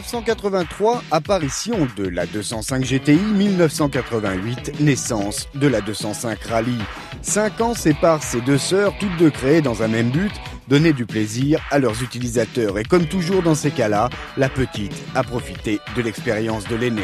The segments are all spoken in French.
1983, apparition de la 205 GTI, 1988, naissance de la 205 Rally. 5 ans séparent ces deux sœurs, toutes deux créées dans un même but, donner du plaisir à leurs utilisateurs. Et comme toujours dans ces cas-là, la petite a profité de l'expérience de l'aînée.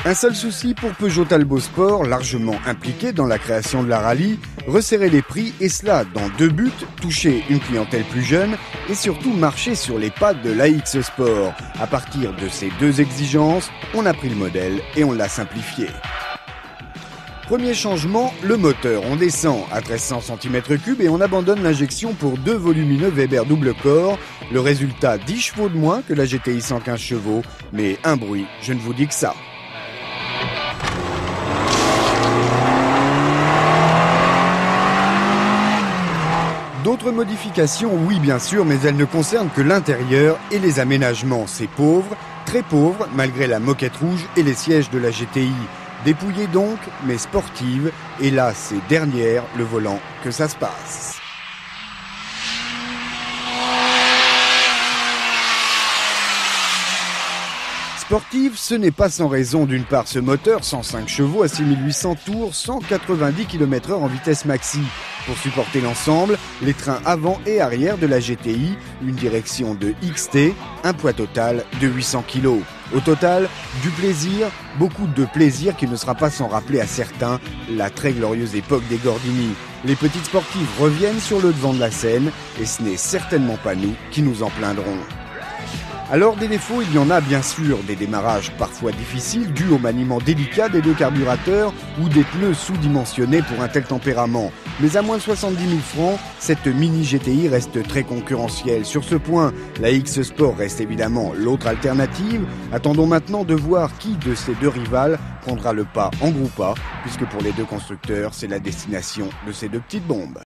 Un seul souci pour Peugeot Talbot Sport, largement impliqué dans la création de la rallye, resserrer les prix et cela dans deux buts, toucher une clientèle plus jeune et surtout marcher sur les pas de l'AX Sport. À partir de ces deux exigences, on a pris le modèle et on l'a simplifié. Premier changement, le moteur. On descend à 1300 cm3 et on abandonne l'injection pour deux volumineux Weber double corps. Le résultat, 10 chevaux de moins que la GTI 115 chevaux, mais un bruit, je ne vous dis que ça. D'autres modifications, oui bien sûr, mais elles ne concernent que l'intérieur et les aménagements. C'est pauvre, très pauvre, malgré la moquette rouge et les sièges de la GTI. Dépouillée donc, mais sportive, et là c'est derrière le volant que ça se passe. Sportive, ce n'est pas sans raison. D'une part, ce moteur, 105 chevaux à 6800 tours, 190 km/h en vitesse maxi. Pour supporter l'ensemble, les trains avant et arrière de la GTI, une direction de XT, un poids total de 800 kg. Au total, du plaisir, beaucoup de plaisir qui ne sera pas sans rappeler à certains la très glorieuse époque des Gordini. Les petites sportives reviennent sur le devant de la scène et ce n'est certainement pas nous qui nous en plaindrons. Alors des défauts, il y en a bien sûr, des démarrages parfois difficiles dus au maniement délicat des deux carburateurs ou des pneus sous-dimensionnés pour un tel tempérament. Mais à moins de 70 000 francs, cette mini GTI reste très concurrentielle. Sur ce point, la X Sport reste évidemment l'autre alternative. Attendons maintenant de voir qui de ces deux rivales prendra le pas en groupe A, puisque pour les deux constructeurs, c'est la destination de ces deux petites bombes.